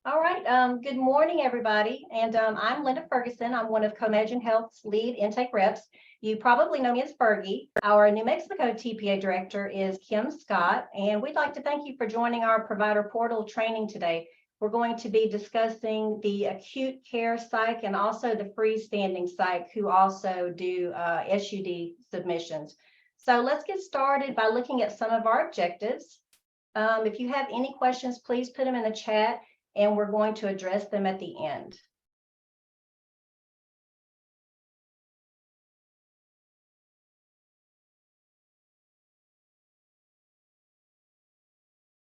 All right. Good morning, everybody. And I'm Linda Ferguson. I'm one of Comagine Health's lead intake reps. You probably know me as Fergie. Our New Mexico TPA director is Kim Scott, and we'd like to thank you for joining our provider portal training today. We're going to be discussing the acute care psych and also the freestanding psych, who also do SUD submissions. So let's get started by looking at some of our objectives. If you have any questions, please put them in the chat, and we're going to address them at the end.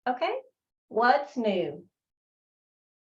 Okay, what's new?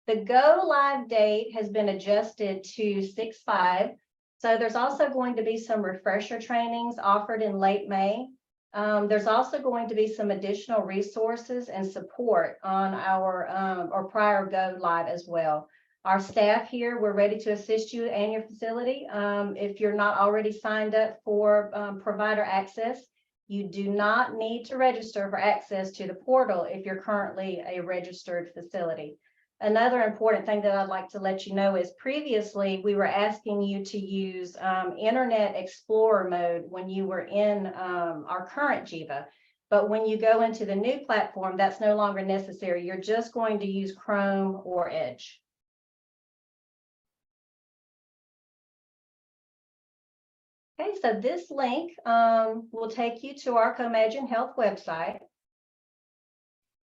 The go live date has been adjusted to 6/5. So there's also going to be some refresher trainings offered in late May. There's also going to be some additional resources and support on our prior go live as well. Our staff here, we're ready to assist you and your facility. If you're not already signed up for provider access, you do not need to register for access to the portal if you're currently a registered facility. Another important thing that I'd like to let you know is previously we were asking you to use Internet Explorer mode when you were in our current Jiva. But when you go into the new platform, that's no longer necessary. You're just going to use Chrome or Edge. Okay, so this link will take you to our Comagine Health website.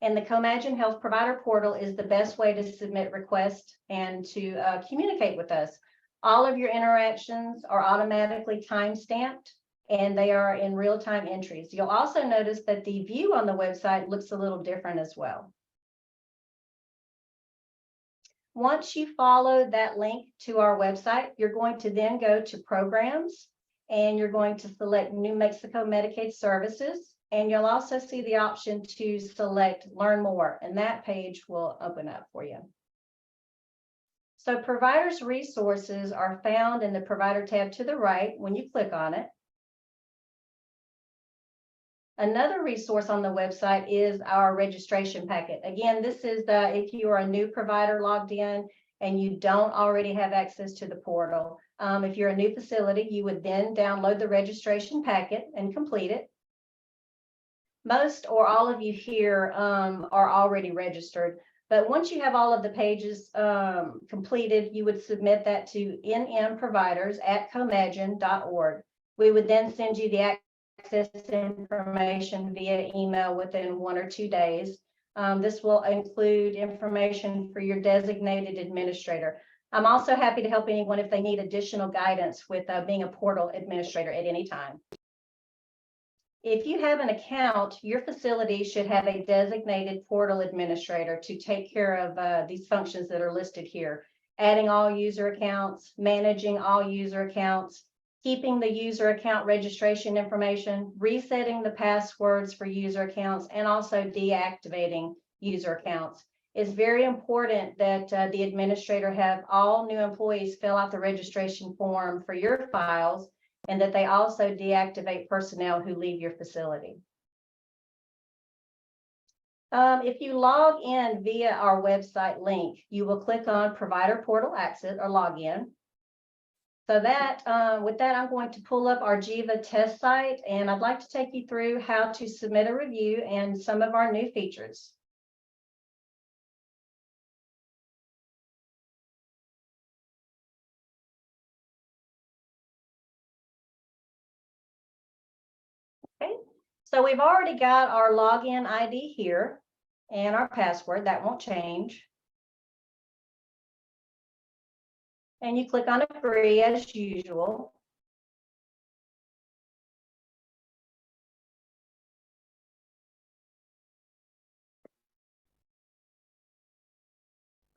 And the Comagine Health Provider Portal is the best way to submit requests and to communicate with us. All of your interactions are automatically time-stamped, and they are in real-time entries. You'll also notice that the view on the website looks a little different as well. Once you follow that link to our website, you're going to then go to Programs, and you're going to select New Mexico Medicaid Services. And you'll also see the option to select Learn More, and that page will open up for you. So providers' resources are found in the Provider tab to the right when you click on it. Another resource on the website is our registration packet. Again, this is if you are a new provider logged in and you don't already have access to the portal. If you're a new facility, you would then download the registration packet and complete it. Most or all of you here are already registered, but once you have all of the pages completed, you would submit that to nmproviders@comagine.org. We would then send you the access information via email within 1 or 2 days. This will include information for your designated administrator. I'm also happy to help anyone if they need additional guidance with being a portal administrator at any time. If you have an account, your facility should have a designated portal administrator to take care of these functions that are listed here. Adding all user accounts, managing all user accounts, keeping the user account registration information, resetting the passwords for user accounts, and also deactivating user accounts. It's very important that the administrator have all new employees fill out the registration form for your files, and that they also deactivate personnel who leave your facility. If you log in via our website link, you will click on Provider Portal Access or Login. So with that, I'm going to pull up our Jiva test site, and I'd like to take you through how to submit a review and some of our new features. Okay, so we've already got our login ID here and our password. That won't change. And you click on Agree as usual.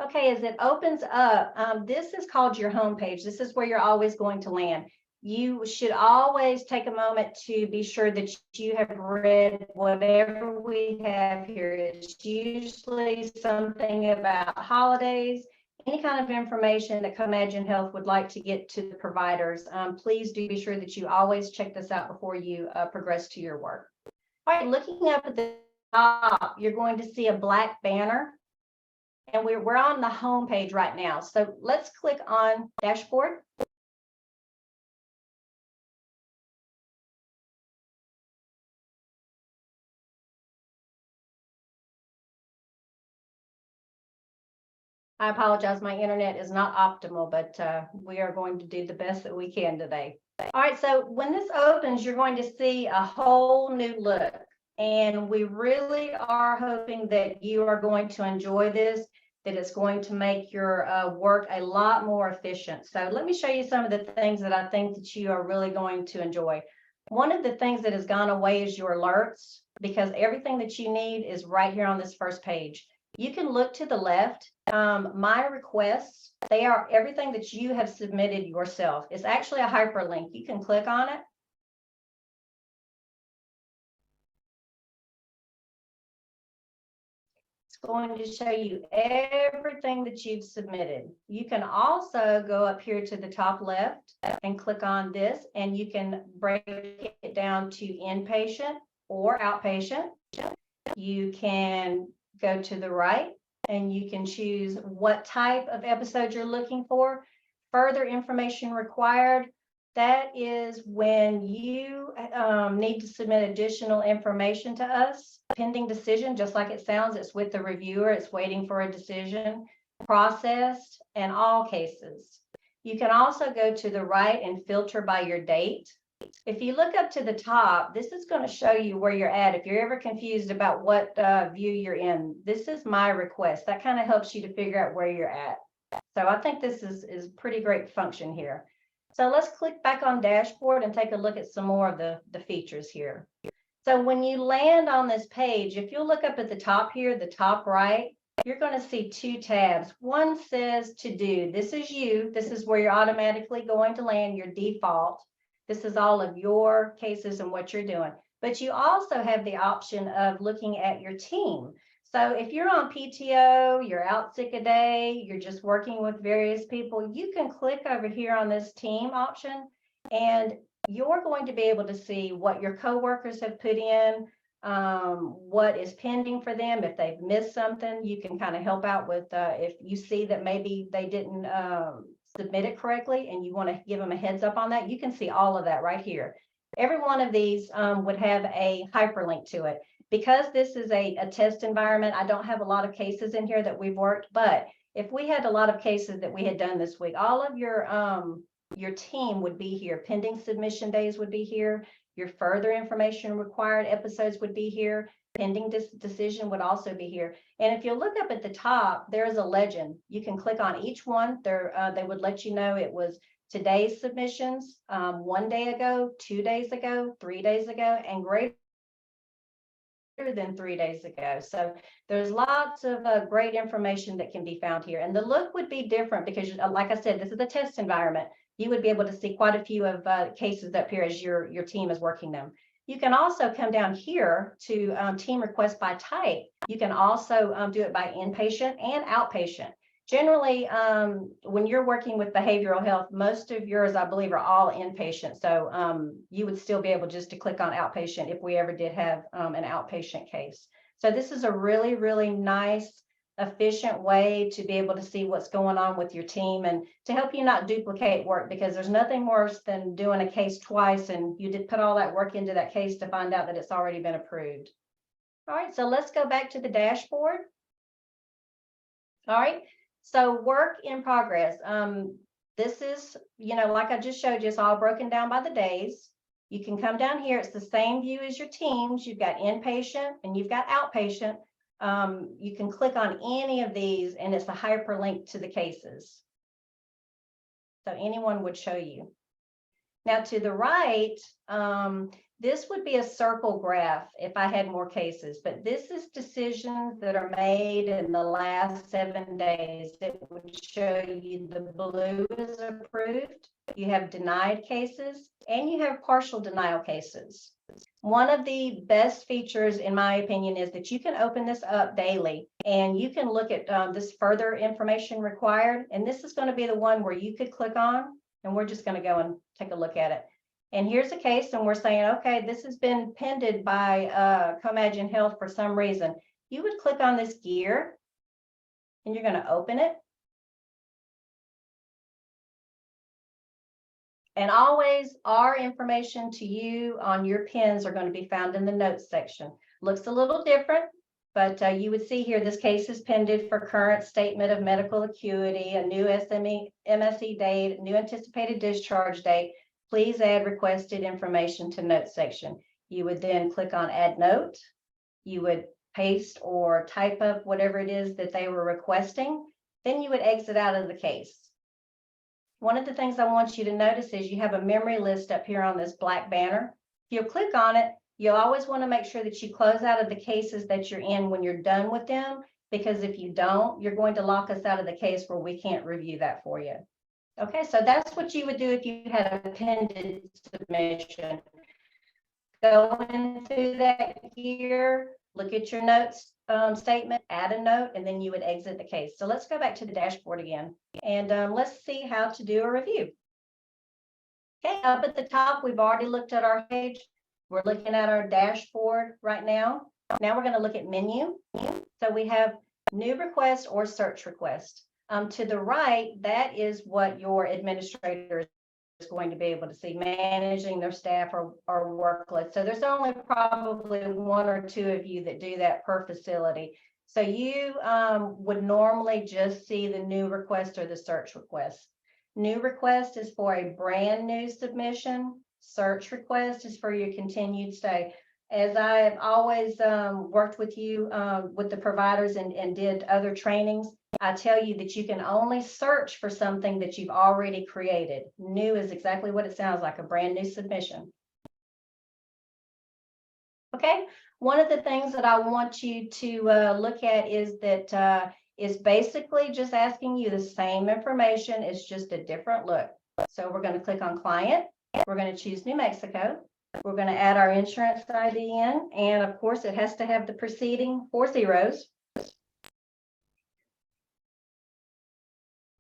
Okay, as it opens up, this is called your home page. This is where you're always going to land. You should always take a moment to be sure that you have read whatever we have here. It's usually something about holidays, any kind of information that Comagine Health would like to get to the providers. Please do be sure that you always check this out before you progress to your work. All right, looking up at the top, you're going to see a black banner. And we're on the home page right now. So let's click on dashboard. I apologize, my internet is not optimal, but we are going to do the best that we can today. All right, so when this opens, you're going to see a whole new look. And we really are hoping that you are going to enjoy this, that it's going to make your work a lot more efficient. So let me show you some of the things that I think that you are really going to enjoy. One of the things that has gone away is your alerts, because everything that you need is right here on this first page. You can look to the left. My requests, they are everything that you have submitted yourself. It's actually a hyperlink. You can click on it. It's going to show you everything that you've submitted. You can also go up here to the top left and click on this, and you can break it down to inpatient or outpatient. You can go to the right and you can choose what type of episode you're looking for. Further information required. That is when you need to submit additional information to us. Pending decision, just like it sounds, it's with the reviewer, it's waiting for a decision. Processed and all cases. You can also go to the right and filter by your date. If you look up to the top, this is going to show you where you're at. If you're ever confused about what view you're in, this is my request. That kind of helps you to figure out where you're at. So I think this is pretty great function here. So let's click back on dashboard and take a look at some more of the features here. So when you land on this page, if you look up at the top here, the top right, you're going to see two tabs. One says to do. This is you. This is where you're automatically going to land, your default. This is all of your cases and what you're doing. But you also have the option of looking at your team. So if you're on PTO, you're out sick a day, you're just working with various people, you can click over here on this team option, and you're going to be able to see what your coworkers have put in, what is pending for them. If they've missed something, you can kind of help out with if you see that maybe they didn't submit it correctly and you want to give them a heads up on that, you can see all of that right here. Every one of these would have a hyperlink to it. Because this is a test environment, I don't have a lot of cases in here that we've worked, but if we had a lot of cases that we had done this week, all of your team would be here. Pending submission days would be here. Your further information required episodes would be here. Pending decision would also be here. And if you look up at the top, there's a legend. You can click on each one. They would let you know it was today's submissions, 1 day ago, 2 days ago, 3 days ago, and greater than 3 days ago. So there's lots of great information that can be found here. And the look would be different because, like I said, this is a test environment. You would be able to see quite a few of cases up here as your team is working them. You can also come down here to team request by type. You can also do it by inpatient and outpatient. Generally, when you're working with behavioral health, most of yours, I believe, are all inpatient. So you would still be able just to click on outpatient if we ever did have an outpatient case. So this is a really, really nice, efficient way to be able to see what's going on with your team and to help you not duplicate work, because there's nothing worse than doing a case twice and you did put all that work into that case to find out that it's already been approved. All right, so let's go back to the dashboard. All right. So work in progress. This is, like I just showed you, it's all broken down by the days. You can come down here. It's the same view as your teams. You've got inpatient and you've got outpatient. You can click on any of these and it's a hyperlink to the cases. So anyone would show you. Now to the right, this would be a circle graph if I had more cases, but this is decisions that are made in the last 7 days. It would show you the blue is approved, you have denied cases, and you have partial denial cases. One of the best features, in my opinion, is that you can open this up daily and you can look at this further information required. And this is going to be the one where you could click on, and we're just going to go and take a look at it. And here's a case, and we're saying, okay, this has been pended by Comagine Health for some reason. You would click on this gear, and you're going to open it. And always our information to you on your pins are going to be found in the notes section. Looks a little different, but you would see here, this case is pended for current statement of medical acuity, a new MSE date, new anticipated discharge date. Please add requested information to notes section. You would then click on add note. You would paste or type up whatever it is that they were requesting. Then you would exit out of the case. One of the things I want you to notice is you have a memory list up here on this black banner. If you'll click on it, you'll always want to make sure that you close out of the cases that you're in when you're done with them, because if you don't, you're going to lock us out of the case where we can't review that for you. Okay, so that's what you would do if you had a pending submission. Go into that here, look at your notes statement, add a note, and then you would exit the case. So let's go back to the dashboard again, and let's see how to do a review. Okay, up at the top, we've already looked at our page. We're looking at our dashboard right now. Now we're going to look at menu. So we have new request or search request. To the right, that is what your administrator is going to be able to see, managing their staff or workload. So there's only probably one or two of you that do that per facility. So you would normally just see the new request or the search request. New request is for a brand new submission. Search request is for your continued stay. As I've always worked with you, with the providers and did other trainings, I tell you that you can only search for something that you've already created. New is exactly what it sounds like, a brand new submission. Okay, one of the things that I want you to look at is that is basically just asking you the same information. It's just a different look. So we're going to click on client. We're going to choose New Mexico. We're going to add our insurance ID in, and of course it has to have the preceding 4 zeros.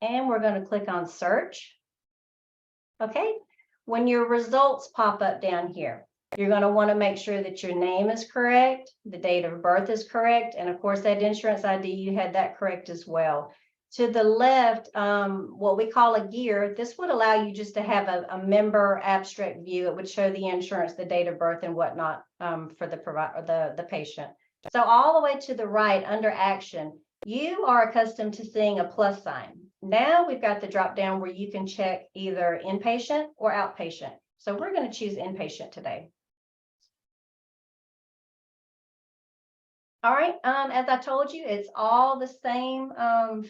And we're going to click on search. Okay, when your results pop up down here, you're going to want to make sure that your name is correct, the date of birth is correct, and of course that insurance ID, you had that correct as well. To the left, what we call a gear, this would allow you just to have a member abstract view. It would show the insurance, the date of birth and whatnot for the patient. So all the way to the right under action, you are accustomed to seeing a plus sign. Now we've got the drop down where you can check either inpatient or outpatient. So we're going to choose inpatient today. All right, as I told you, it's all the same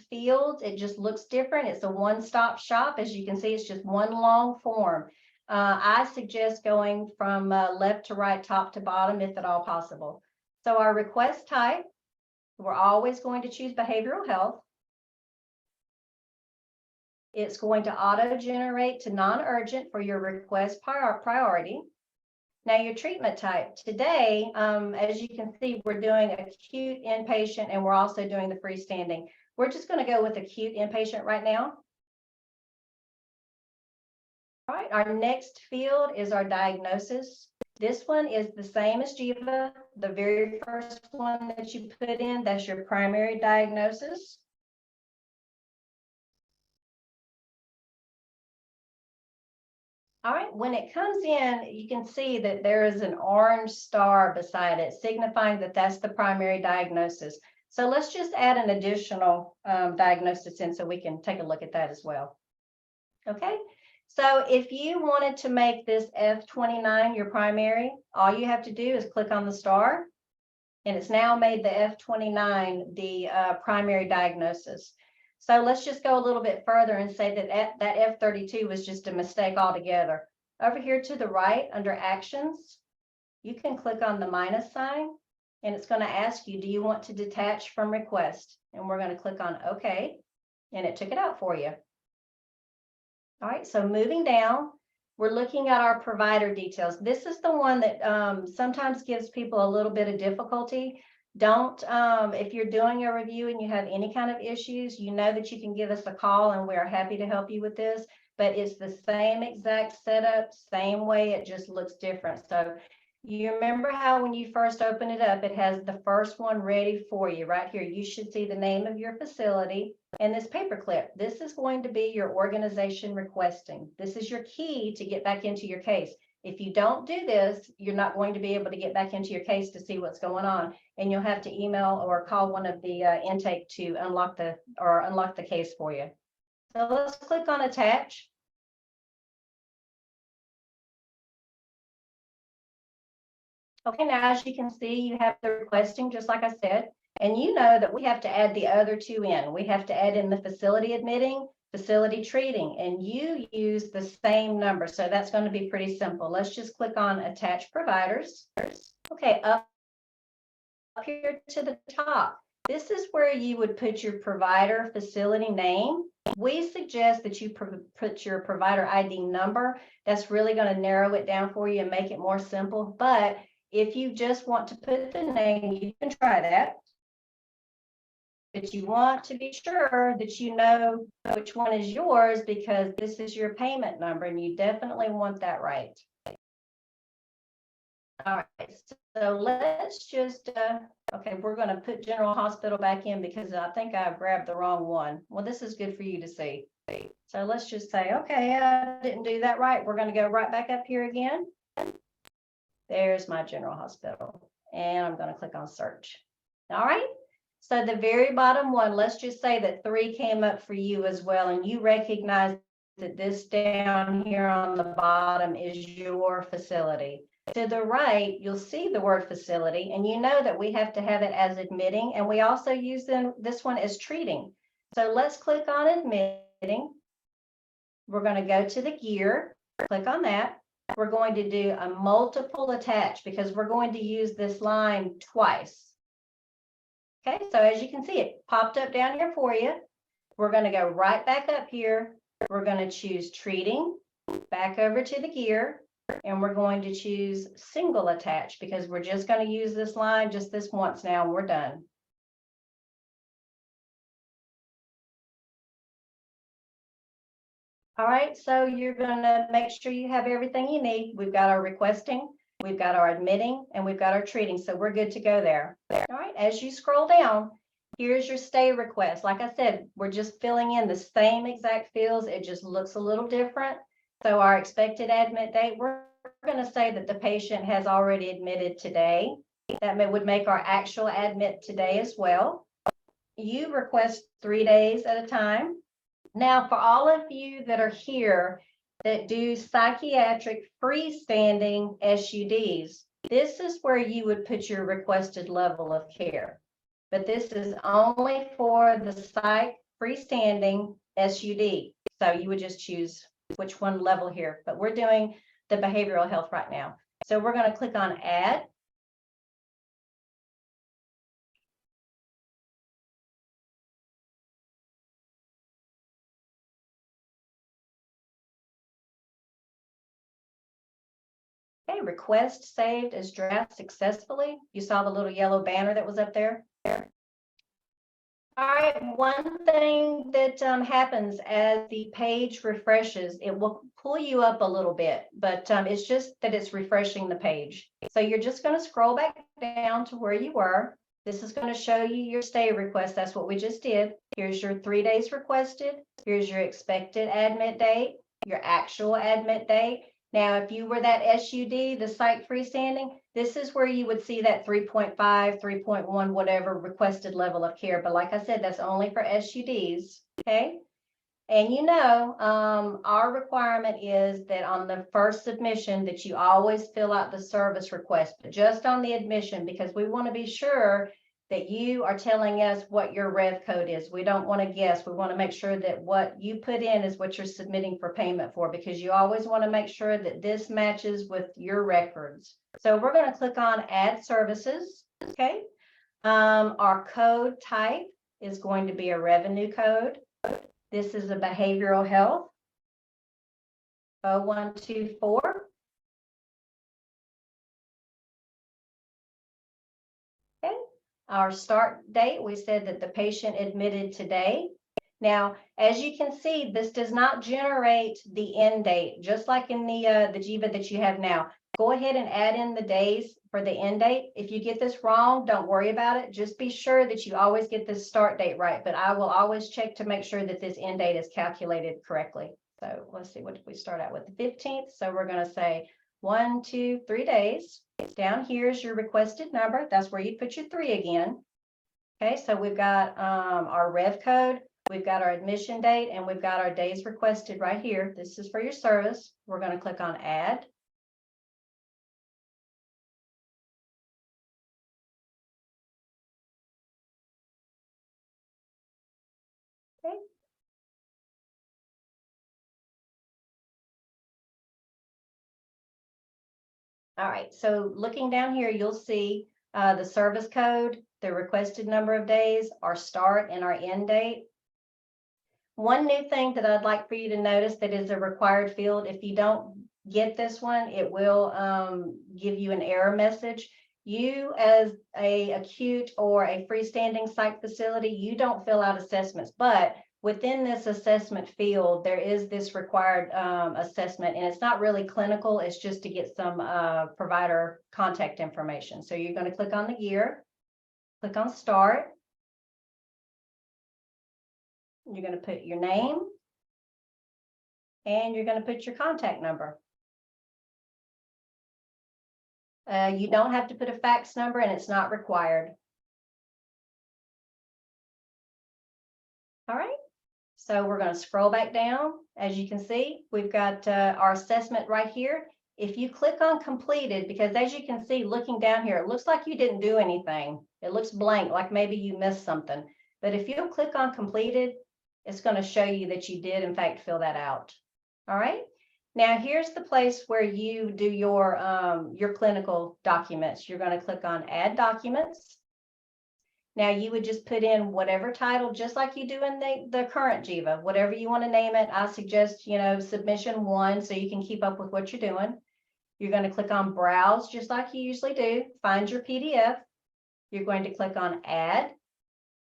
fields. It just looks different. It's a one-stop shop. As you can see, it's just one long form. I suggest going from left to right, top to bottom, if at all possible. So our request type, we're always going to choose behavioral health. It's going to auto-generate to non-urgent for your request priority. Now your treatment type. Today, as you can see, we're doing acute inpatient and we're also doing the freestanding. We're just going to go with acute inpatient right now. All right, our next field is our diagnosis. This one is the same as GIVA. The very first one that you put in, that's your primary diagnosis. All right, when it comes in, you can see that there is an orange star beside it, signifying that that's the primary diagnosis. So let's just add an additional diagnosis in so we can take a look at that as well. Okay, so if you wanted to make this F29 your primary, all you have to do is click on the star, and it's now made the F29 the primary diagnosis. So let's just go a little bit further and say that that F32 was just a mistake altogether. Over here to the right under actions, you can click on the minus sign and it's going to ask you, do you want to detach from request? And we're going to click on OK, and it took it out for you. All right, so moving down, we're looking at our provider details. This is the one that sometimes gives people a little bit of difficulty. Don't, if you're doing a review and you have any kind of issues, you know that you can give us a call and we're happy to help you with this, but it's the same exact setup, same way, it just looks different. So You remember how when you first open it up, it has the first one ready for you right here. You should see the name of your facility and this paperclip. This is going to be your organization requesting. This is your key to get back into your case. If you don't do this, you're not going to be able to get back into your case to see what's going on. And you'll have to email or call one of the intake to unlock the case for you. So let's click on attach. Okay, now as you can see, you have the requesting, just like I said, and you know that we have to add the other two in. We have to add in the facility admitting, facility treating, and you use the same number. So that's going to be pretty simple. Let's just click on attach providers. Okay, up here to the top. This is where you would put your provider facility name. We suggest that you put your provider ID number. That's really going to narrow it down for you and make it more simple. But if you just want to put the name, you can try that. But you want to be sure that you know which one is yours because this is your payment number and you definitely want that right. All right, so let's just, okay, we're going to put General Hospital back in because I think I grabbed the wrong one. Well, this is good for you to see. So let's just say, okay, I didn't do that right. We're going to go right back up here again. There's my General Hospital, and I'm going to click on search. All right, so the very bottom one, let's just say that 3 came up for you as well, and you recognize that this down here on the bottom is your facility. To the right, you'll see the word facility, and you know that we have to have it as admitting, and we also use this one as treating. So let's click on admitting. We're going to go to the gear, click on that. We're going to do a multiple attach because we're going to use this line twice. Okay, so as you can see, it popped up down here for you. We're going to go right back up here. We're going to choose treating, back over to the gear, and we're going to choose single attach because we're just going to use this line just this once now and we're done. All right, so you're going to make sure you have everything you need. We've got our requesting, we've got our admitting, and we've got our treating, so we're good to go there. All right, as you scroll down, here's your stay request. Like I said, we're just filling in the same exact fields. It just looks a little different. So our expected admit date, we're going to say that the patient has already admitted today. That would make our actual admit today as well. You request 3 days at a time. Now, for all of you that are here that do psychiatric freestanding SUDs, this is where you would put your requested level of care. But this is only for the psych freestanding SUD. So you would just choose which one level here. But we're doing the behavioral health right now. So we're going to click on add. Okay, request saved as draft successfully. You saw the little yellow banner that was up there. All right, one thing that happens as the page refreshes, it will pull you up a little bit, but it's just that it's refreshing the page. So you're just going to scroll back down to where you were. This is going to show you your stay request. That's what we just did. Here's your 3 days requested. Here's your expected admit date, your actual admit date. Now, if you were that SUD, the psych freestanding, this is where you would see that 3.5, 3.1, whatever requested level of care. But like I said, that's only for SUDs, okay? And you know, our requirement is that on the first submission that you always fill out the service request, but just on the admission, because we want to be sure that you are telling us what your rev code is. We don't want to guess. We want to make sure that what you put in is what you're submitting for payment for, because you always want to make sure that this matches with your records. So we're going to click on add services. Okay. Our code type is going to be a revenue code. This is a behavioral health 0124. Okay. Our start date, we said that the patient admitted today. Now, as you can see, this does not generate the end date, just like in the GIVA that you have now. go ahead and add in the days for the end date. If you get this wrong, don't worry about it. Just be sure that you always get this start date right. But I will always check to make sure that this end date is calculated correctly. So let's see, what did we start out with? The 15th. So we're going to say 1, 2, 3 days. Down here is your requested number. That's where you put your 3 again. Okay, so we've got our rev code, we've got our admission date, and we've got our days requested right here. This is for your service. We're going to click on add. Okay. All right, so looking down here, you'll see the service code, the requested number of days, our start and our end date. One new thing that I'd like for you to notice that is a required field, if you don't get this one, it will give you an error message. You as a acute or a freestanding psych facility, you don't fill out assessments, but within this assessment field, there is this required assessment, and it's not really clinical, it's just to get some provider contact information. So you're going to click on the year, click on start. You're going to put your name, and you're going to put your contact number. You don't have to put a fax number, and it's not required. All right. So we're going to scroll back down. As you can see, we've got our assessment right here. If you click on completed, because as you can see, looking down here, it looks like you didn't do anything. It looks blank, like maybe you missed something. But if you click on completed, it's going to show you that you did, in fact, fill that out. All right. Now, here's the place where you do your clinical documents. You're going to click on add documents. Now you would just put in whatever title, just like you do in the current GIVA, whatever you want to name it. I suggest, submission 1, so you can keep up with what you're doing. You're going to click on browse, just like you usually do. Find your PDF. You're going to click on add,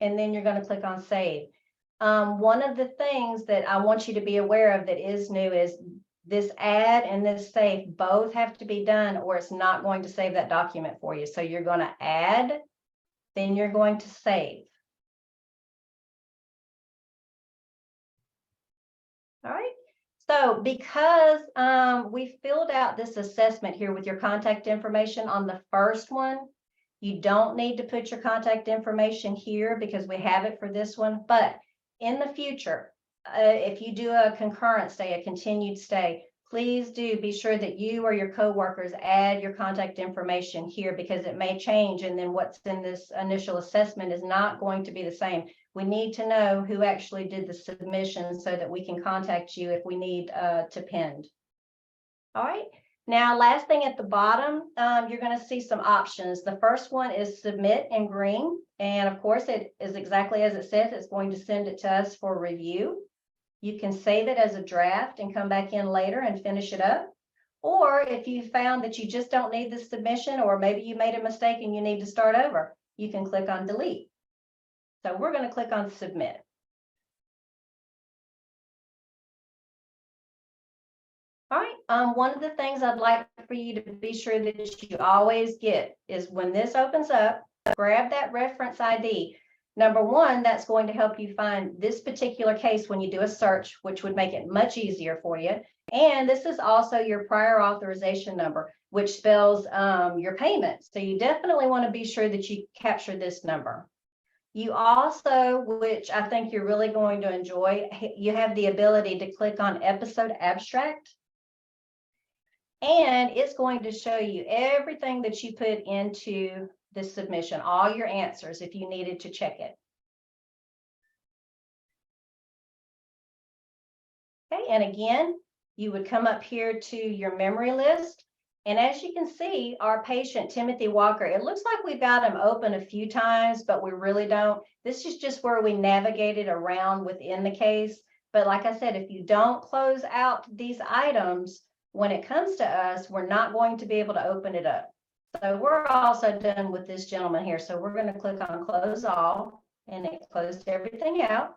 and then you're going to click on save. One of the things that I want you to be aware of that is new is this add and this save both have to be done, or it's not going to save that document for you. So you're going to add, then you're going to save. All right. So because we filled out this assessment here with your contact information on the first one, you don't need to put your contact information here because we have it for this one. But in the future, if you do a concurrent stay, a continued stay, please do be sure that you or your coworkers add your contact information here, because it may change, and then what's in this initial assessment is not going to be the same. We need to know who actually did the submission so that we can contact you if we need to pend. All right. Now, last thing at the bottom, you're going to see some options. The first one is submit in green. And of course, it is exactly as it says. It's going to send it to us for review. You can save it as a draft and come back in later and finish it up. Or if you found that you just don't need the submission, or maybe you made a mistake and you need to start over, you can click on delete. So we're going to click on submit. All right, one of the things I'd like for you to be sure that you always get is when this opens up, grab that reference ID. Number one, that's going to help you find this particular case when you do a search, which would make it much easier for you. And this is also your prior authorization number, which spells your payment. So you definitely want to be sure that you capture this number. You also, which I think you're really going to enjoy, you have the ability to click on episode abstract. And it's going to show you everything that you put into this submission, all your answers if you needed to check it. Okay, and again, you would come up here to your memory list. And as you can see, our patient, Timothy Walker, it looks like we've got him open a few times, but we really don't. This is just where we navigated around within the case. But like I said, if you don't close out these items, when it comes to us, we're not going to be able to open it up. So we're also done with this gentleman here. So we're going to click on close all, and it closed everything out.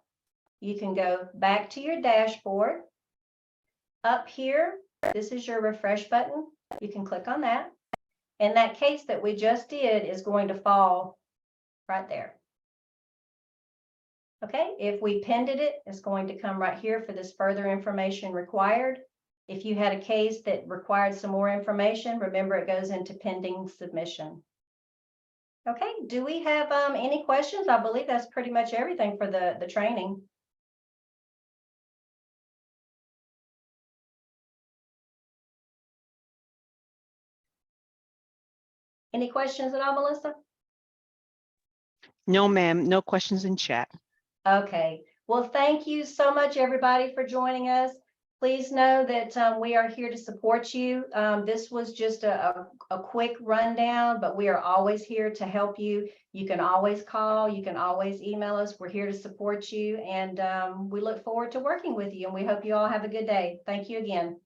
You can go back to your dashboard. Up here, this is your refresh button. You can click on that. And that case that we just did is going to fall right there. Okay, if we pinned it, it's going to come right here for this further information required. If you had a case that required some more information, remember it goes into pending submission. Okay, do we have any questions? I believe that's pretty much everything for the training. Any questions at all, Melissa? No, ma'am, no questions in chat. Okay, well, thank you so much, everybody, for joining us. Please know that we are here to support you. This was just a quick rundown, but we are always here to help you. You can always call, you can always email us. We're here to support you, and we look forward to working with you, and we hope you all have a good day. Thank you again.